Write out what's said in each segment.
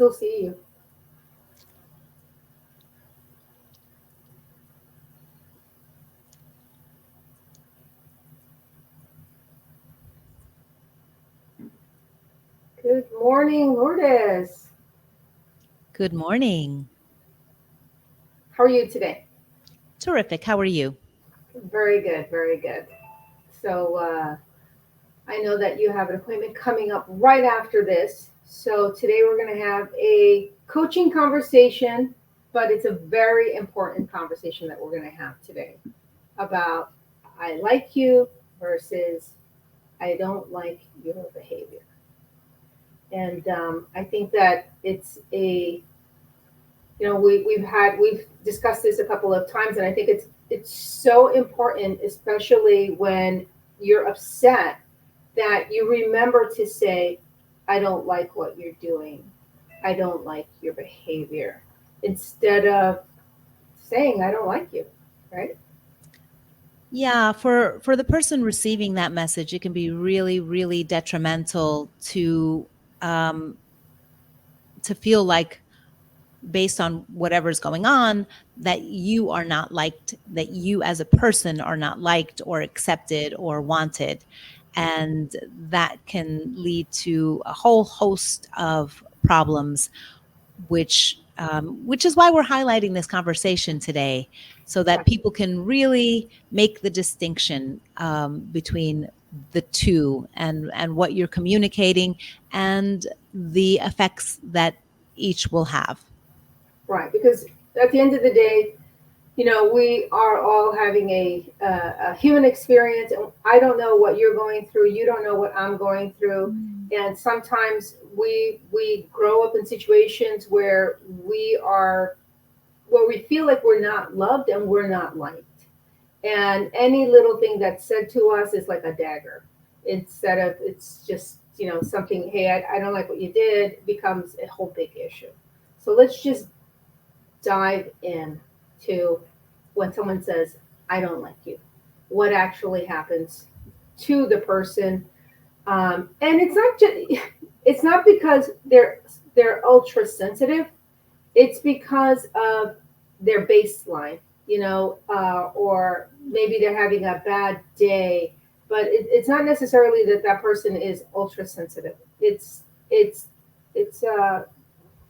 still see you. Good morning, Lourdes. Good morning. How are you today? Terrific. How are you? Very good, very good. So I know that you have an appointment coming up right after this. So today we're going to have a coaching conversation, but it's a very important conversation that we're going to have today about I like you versus I don't like your behavior. And I think that it's we've discussed this a couple of times, and I think it's so important, especially when you're upset, that you remember to say, I don't like what you're doing. I don't like your behavior, instead of saying, I don't like you, right? Yeah, for the person receiving that message, it can be really, really detrimental to feel like, based on whatever's going on, that you are not liked, that you as a person are not liked or accepted or wanted. And that can lead to a whole host of problems, which is why we're highlighting this conversation today, so that people can really make the distinction between the two, and what you're communicating and the effects that each will have. Right, because at the end of the day, we are all having a human experience, and I don't know what you're going through. You don't know what I'm going through. And sometimes we grow up in situations where we feel like we're not loved and we're not liked. And any little thing that's said to us is like a dagger. Instead of, it's just, something, hey, I don't like what you did, becomes a whole big issue. So let's just dive in to when someone says, I don't like you, what actually happens to the person. And it's not because they're ultra sensitive. It's because of their baseline, or maybe they're having a bad day, but it's not necessarily that person is ultra sensitive. It's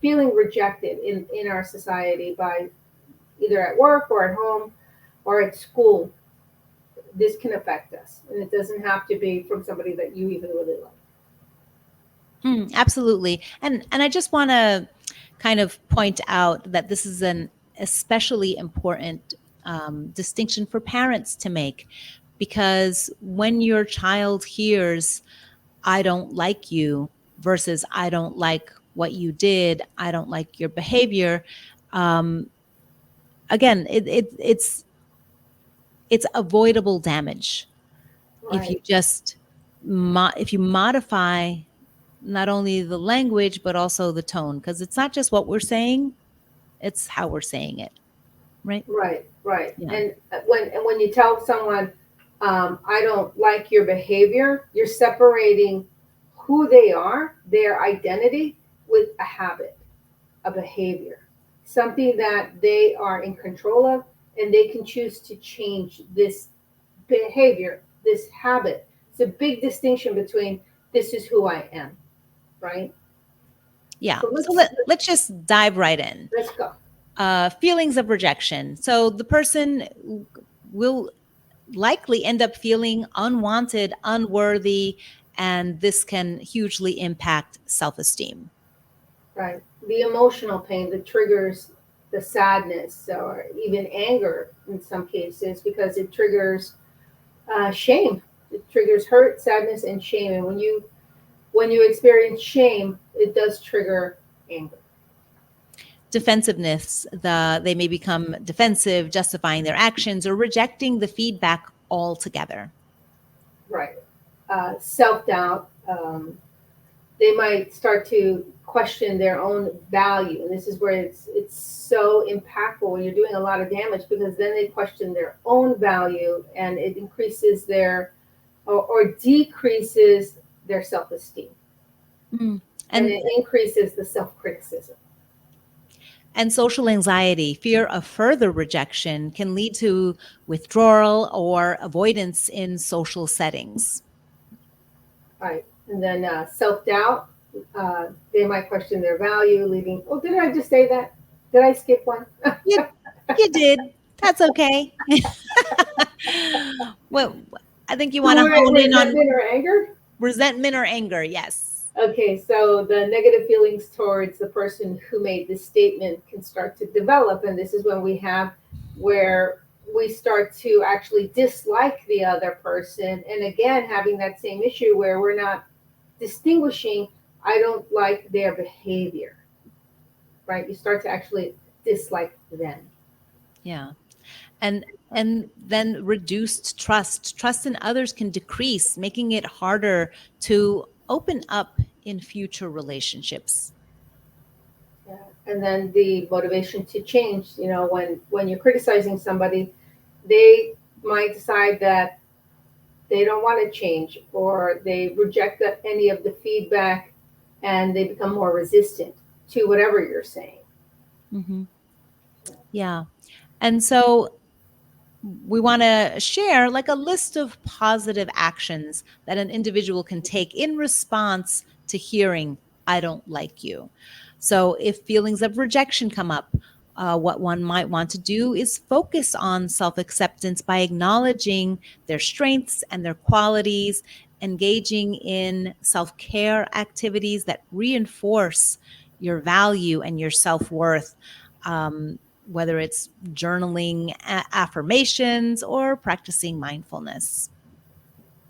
feeling rejected in our society by either at work or at home or at school. This can affect us, and it doesn't have to be from somebody that you even really love. Absolutely. And I just want to kind of point out that this is an especially important distinction for parents to make, because when your child hears, I don't like you, versus I don't like what you did, I don't like your behavior, again, it's avoidable damage. Right. If you just if you modify not only the language but also the tone, because it's not just what we're saying, it's how we're saying it. Right. Yeah. And when you tell someone, I don't like your behavior, you're separating who they are, their identity, with a habit, a behavior, something that they are in control of, and they can choose to change this behavior, this habit. It's a big distinction between this is who I am, right? Yeah. So let's just dive right in. Let's go. Feelings of rejection. So the person will likely end up feeling unwanted, unworthy, and this can hugely impact self-esteem. Right. The emotional pain that triggers the sadness or even anger in some cases, because it triggers shame. It triggers hurt, sadness, and shame. And when you experience shame, it does trigger anger. Defensiveness. They may become defensive, justifying their actions or rejecting the feedback altogether. Right. Self-doubt. They might start to question their own value. And this is where it's so impactful when you're doing a lot of damage, because then they question their own value, and it increases or decreases their self-esteem. Mm. And And it increases the self-criticism. and social anxiety, fear of further rejection, can lead to withdrawal or avoidance in social settings. Right. And then self-doubt, they might question their value, leaving, oh, did I just say that? Did I skip one? You, you did. That's okay. Well, I think you want to hone in on Resentment or anger? resentment or anger. Yes. Okay, so the negative feelings towards the person who made this statement can start to develop. And this is when we have where we start to actually dislike the other person. And again, having that same issue where we're not distinguishing, I don't like their behavior, right? You start to actually dislike them. Yeah. And then reduced trust in others can decrease, making it harder to open up in future relationships. Yeah. And then the motivation to change, when you're criticizing somebody, they might decide that they don't want to change, or they reject any of the feedback, and they become more resistant to whatever you're saying. Mm-hmm. Yeah. And so we want to share like a list of positive actions that an individual can take in response to hearing, I don't like you. So if feelings of rejection come up, what one might want to do is focus on self-acceptance by acknowledging their strengths and their qualities, engaging in self-care activities that reinforce your value and your self-worth. Whether it's journaling affirmations or practicing mindfulness.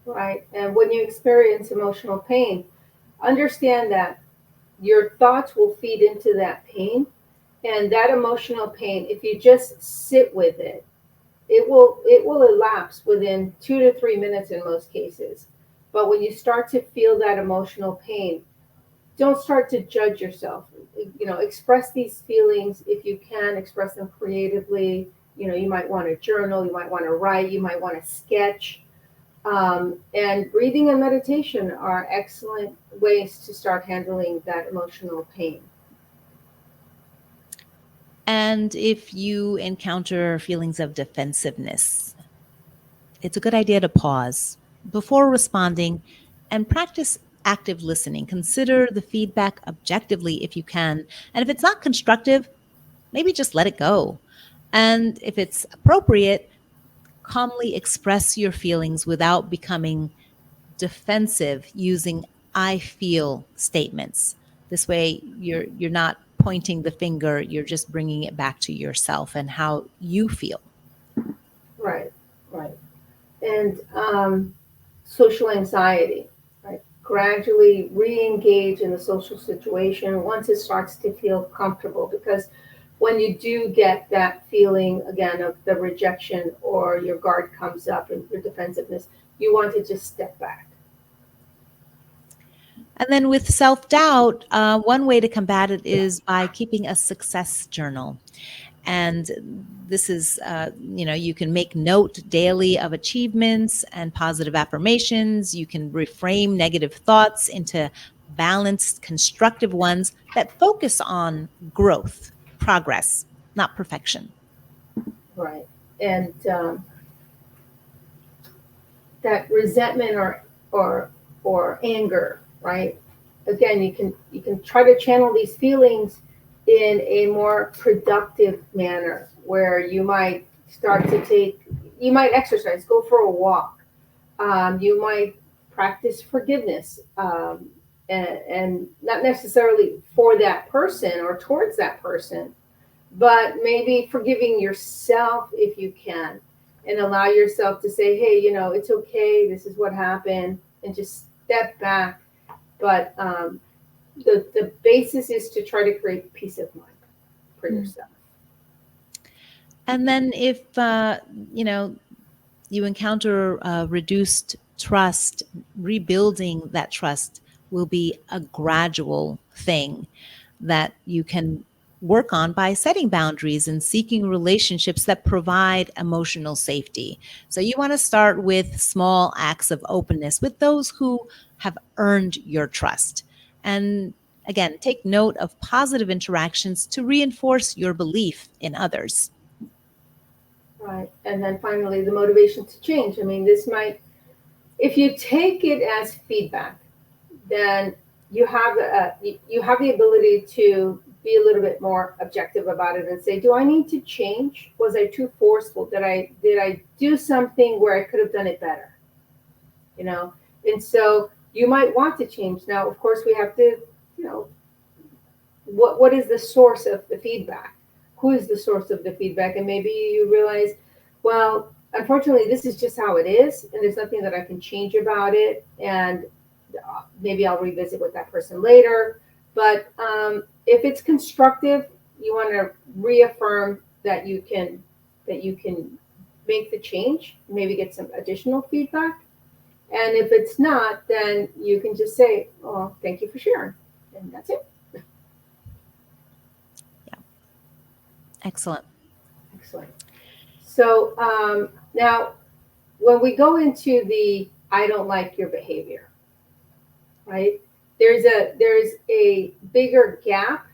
Right. And when you experience emotional pain, understand that your thoughts will feed into that pain. And that emotional pain, if you just sit with it, it will elapse within 2 to 3 minutes in most cases. But when you start to feel that emotional pain, don't start to judge yourself. Express these feelings if you can, express them creatively. You might want to journal, you might want to write, you might want to sketch. And breathing and meditation are excellent ways to start handling that emotional pain. And if you encounter feelings of defensiveness, it's a good idea to pause before responding and practice active listening. Consider the feedback objectively if you can. And if it's not constructive, maybe just let it go. And if it's appropriate, calmly express your feelings without becoming defensive using I feel statements. This way you're not pointing the finger, you're just bringing it back to yourself and how you feel. Right, right. And social anxiety, right? Gradually re-engage in the social situation once it starts to feel comfortable, because when you do get that feeling again of the rejection, or your guard comes up and your defensiveness, you want to just step back. And then with self-doubt, one way to combat it is by keeping a success journal. And this is, you can make note daily of achievements and positive affirmations. You can reframe negative thoughts into balanced, constructive ones that focus on growth, progress, not perfection. Right. And that resentment or anger, right? Again, you can try to channel these feelings in a more productive manner, where you might exercise, go for a walk. You might practice forgiveness, and not necessarily for that person or towards that person, but maybe forgiving yourself if you can, and allow yourself to say, hey, it's okay, this is what happened, and just step back. But the basis is to try to create peace of mind for yourself. And then if, you encounter reduced trust, rebuilding that trust will be a gradual thing that you can work on by setting boundaries and seeking relationships that provide emotional safety. So you want to start with small acts of openness with those who have earned your trust. And again, take note of positive interactions to reinforce your belief in others. Right. And then finally, the motivation to change. I mean, this might, if you take it as feedback, then you have the ability to be a little bit more objective about it and say, do I need to change? Was I too forceful? Did I do something where I could have done it better? You know, and so you might want to change. Now, of course, we have to, you know, what is the source of the feedback? Who is the source of the feedback? And maybe you realize, well, unfortunately, this is just how it is, and there's nothing that I can change about it. And maybe I'll revisit with that person later. But if it's constructive, you want to reaffirm that you can make the change, maybe get some additional feedback. And if it's not, then you can just say, "Oh, thank you for sharing," and that's it. Yeah. Excellent. Excellent. So now, when we go into the "I don't like your behavior," right? There's a bigger gap,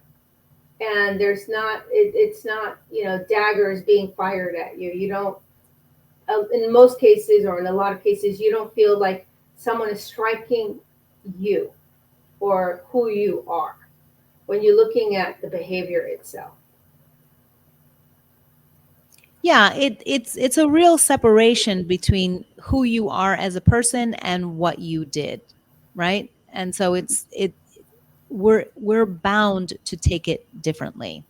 and it's not, you know, daggers being fired at you. You don't, in most cases, or in a lot of cases, you don't feel like someone is striking you or who you are when you're looking at the behavior itself. Yeah, it's a real separation between who you are as a person and what you did, right? And so we're bound to take it differently.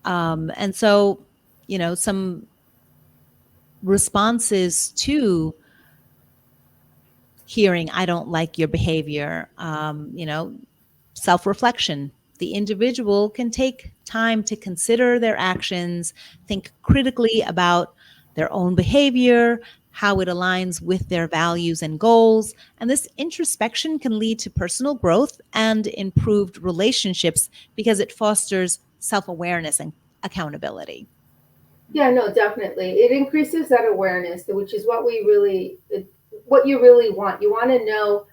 And so, you know, some responses to hearing "I don't like your behavior," you know, self-reflection. The individual can take time to consider their actions, think critically about their own behavior, how it aligns with their values and goals. And this introspection can lead to personal growth and improved relationships because it fosters self-awareness and accountability. Yeah, no, definitely. It increases that awareness, which is what what you really want. You want to know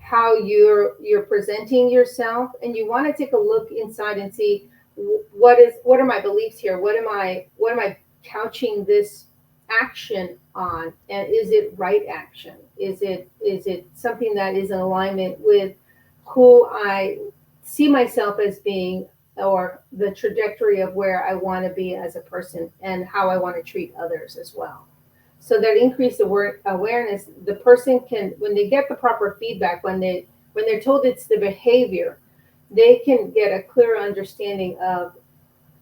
how you're presenting yourself, and you want to take a look inside and see what are my beliefs here? What am I couching this action on? And is it right action? Is it something that is in alignment with who I see myself as being, or the trajectory of where I want to be as a person and how I want to treat others as well? So that increased awareness, the person can, when they get the proper feedback, when they're told it's the behavior, they can get a clearer understanding of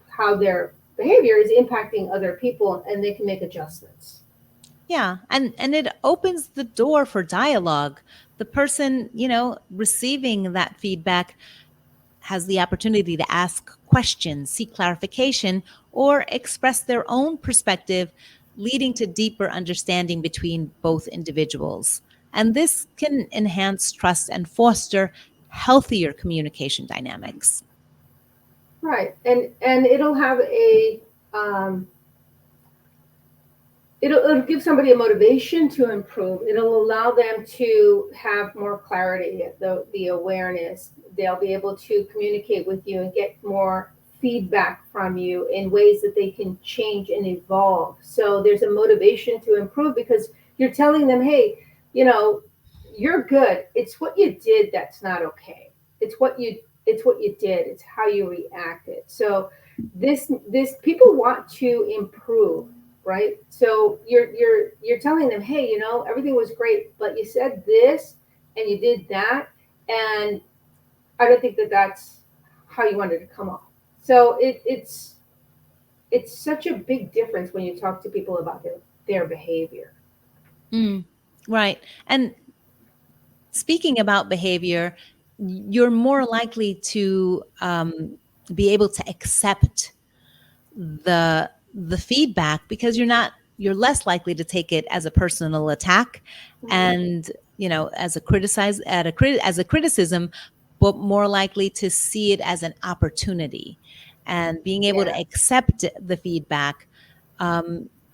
how their behavior is impacting other people, and they can make adjustments. Yeah, and it opens the door for dialogue. The person, you know, receiving that feedback has the opportunity to ask questions, seek clarification, or express their own perspective, leading to deeper understanding between both individuals. And this can enhance trust and foster healthier communication dynamics. Right, and it'll have um, it'll give somebody a motivation to improve. It'll allow them to have more clarity, the awareness. They'll be able to communicate with you and get more feedback from you in ways that they can change and evolve. So there's a motivation to improve because you're telling them, hey, you know, you're good. It's what you did that's not okay. It's what you did. It's how you reacted. So this people want to improve, right? So you're telling them, hey, you know, everything was great, but you said this and you did that, and I don't think that that's how you wanted to come off. So it's such a big difference when you talk to people about their behavior. Right. And speaking about behavior, you're more likely to be able to accept the feedback because you're less likely to take it as a personal attack, and you know, as a criticism, but more likely to see it as an opportunity. And being able to accept the feedback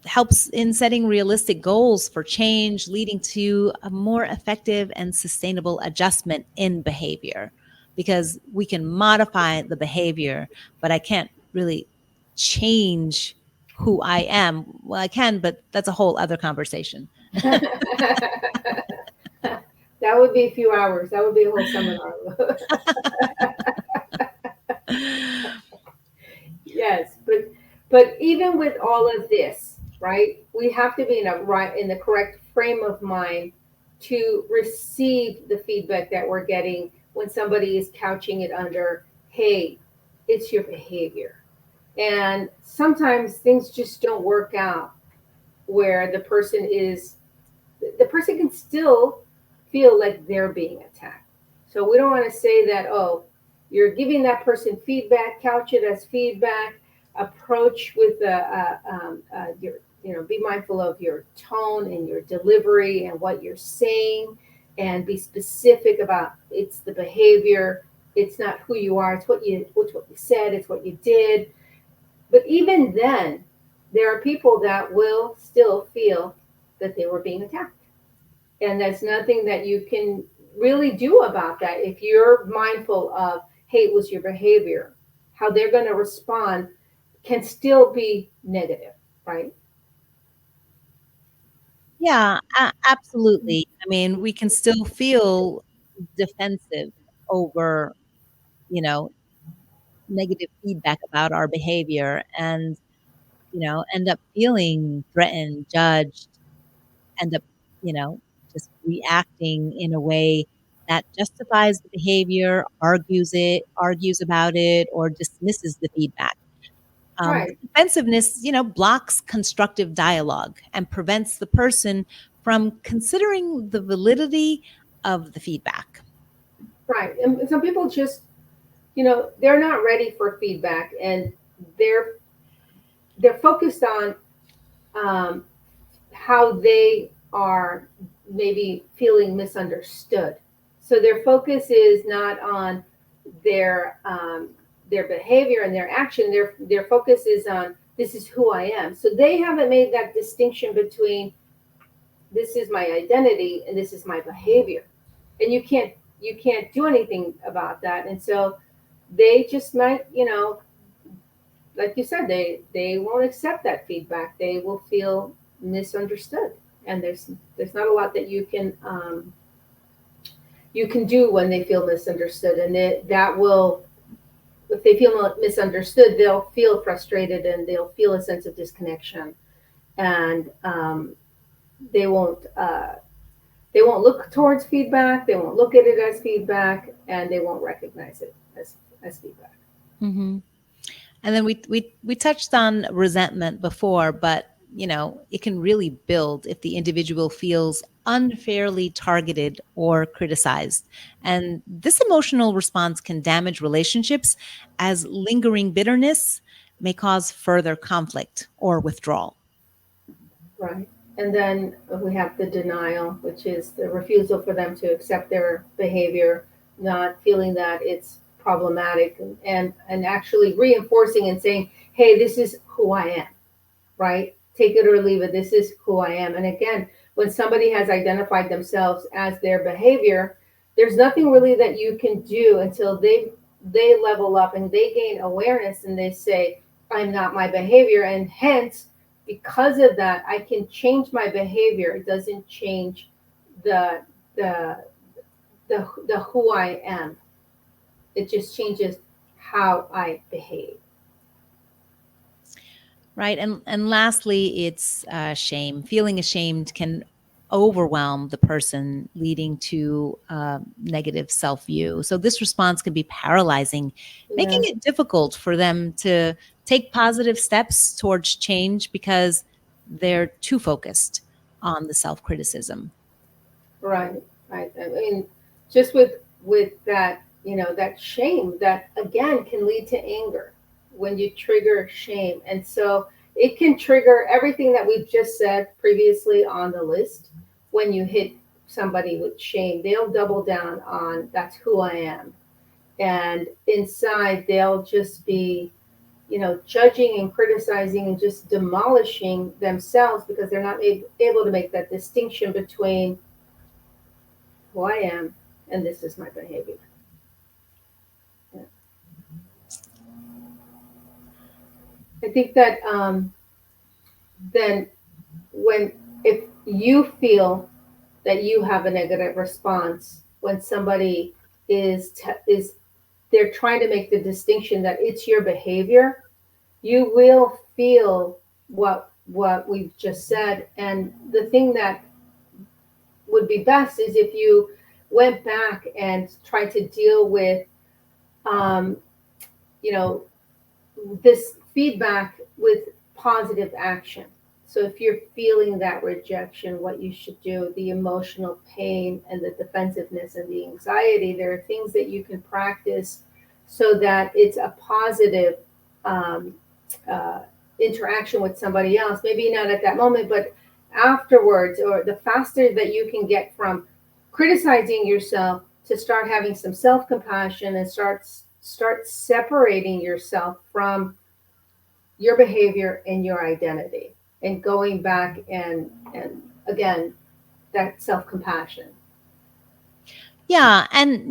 helps in setting realistic goals for change, leading to a more effective and sustainable adjustment in behavior. Because we can modify the behavior, but I can't really change who I am. Well, I can, but that's a whole other conversation. That would be a few hours. That would be a whole seminar. Yes, but even with all of this, right? We have to be in the correct frame of mind to receive the feedback that we're getting when somebody is couching it under, "Hey, it's your behavior." And sometimes things just don't work out where the person can still feel like they're being attacked. So we don't want to say that, oh, you're giving that person feedback, couch it as feedback, approach with your, be mindful of your tone and your delivery and what you're saying, and be specific about it's the behavior. It's not who you are. It's what you said. It's what you did. But even then, there are people that will still feel that they were being attacked. And there's nothing that you can really do about that. If you're mindful of, hey, it was your behavior, how they're going to respond can still be negative, right? Yeah, absolutely. I mean, we can still feel defensive over, you know, negative feedback about our behavior and, end up feeling threatened, judged, end up, you know, just reacting in a way that justifies the behavior, argues about it, or dismisses the feedback. Right, Defensiveness, blocks constructive dialogue and prevents the person from considering the validity of the feedback. right. And some people just, they're not ready for feedback, and they're they're focused on um, how they are maybe feeling misunderstood. So their focus is not on their behavior and their action. Their focus is on, this is who I am. So they haven't made that distinction between, this is my identity and this is my behavior, and you can't do anything about that. And so they just might, like you said, they won't accept that feedback. They will feel misunderstood, and there's not a lot that you can do when they feel misunderstood. And that will, if they feel misunderstood, they'll feel frustrated and they'll feel a sense of disconnection, and they won't they won't look towards feedback. They won't look at it as feedback, and they won't recognize it as feedback. Mm-hmm. And then we touched on resentment before, but it can really build if the individual feels unfairly targeted or criticized. And this emotional response can damage relationships, as lingering bitterness may cause further conflict or withdrawal. Right. And then we have the denial, which is the refusal for them to accept their behavior, not feeling that it's problematic, and actually reinforcing and saying, hey, this is who I am, right? Take it or leave it. This is who I am. And again, when somebody has identified themselves as their behavior, there's nothing really that you can do until they level up and they gain awareness and they say, I'm not my behavior. And hence, because of that, I can change my behavior. It doesn't change the the the who I am. It just changes how I behave. Right. And lastly, it's shame. Feeling ashamed can overwhelm the person, leading to negative self view. So this response can be paralyzing, making Yeah, it difficult for them to take positive steps towards change because they're too focused on the self criticism. right, right. I mean, just with that, that shame, that again can lead to anger when you trigger shame. And so it can trigger everything that we've just said previously on the list. When you hit somebody with shame, they'll double down on, that's who I am. And inside they'll just be judging and criticizing and just demolishing themselves because they're not able to make that distinction between who I am and this is my behavior. Yeah. I think that then if you feel that you have a negative response when somebody is they're trying to make the distinction that it's your behavior, you will feel what we've just said. And the thing that would be best is if you went back and tried to deal with this feedback with positive action. So if you're feeling that rejection, what you should do, the emotional pain and the defensiveness and the anxiety, there are things that you can practice so that it's a positive interaction with somebody else. Maybe not at that moment, but afterwards, or the faster that you can get from criticizing yourself to start having some self-compassion and start separating yourself from your behavior and your identity, and going back and again, that self-compassion. Yeah. And,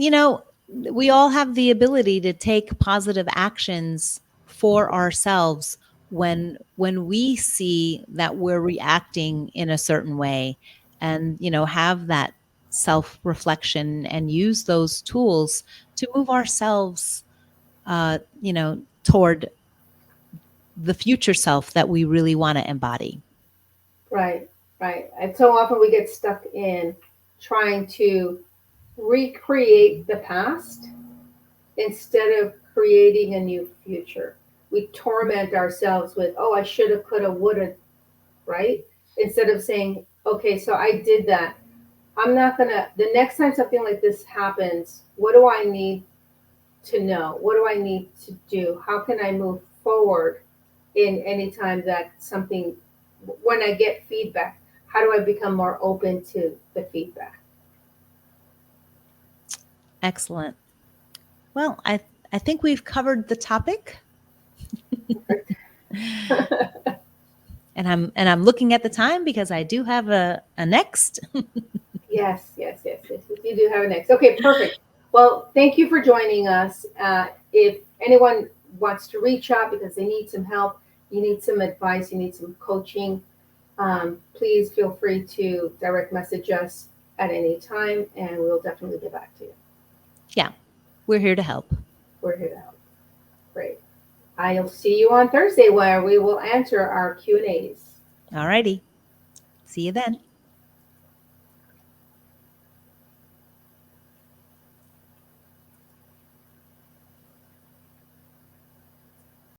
we all have the ability to take positive actions for ourselves when we see that we're reacting in a certain way, and, have that self-reflection and use those tools to move ourselves, toward the future self that we really want to embody. Right. And so often we get stuck in trying to recreate the past instead of creating a new future. We torment ourselves with, oh, I should have, could have, would have, right? Instead of saying, okay, so I did that. I'm not gonna, the next time something like this happens, what do I need to know? What do I need to do? How can I move forward in any time that something, when I get feedback, how do I become more open to the feedback? Excellent. Well, I think we've covered the topic. And I'm looking at the time because I do have a next. Yes. You do have a next. Okay, perfect. Well, thank you for joining us. If anyone wants to reach out because they need some help, you need some advice, you need some coaching, please feel free to direct message us at any time, and we'll definitely get back to you. Yeah, we're here to help. We're here to help. Great. I'll see you on Thursday where we will answer our Q&As. All righty. See you then.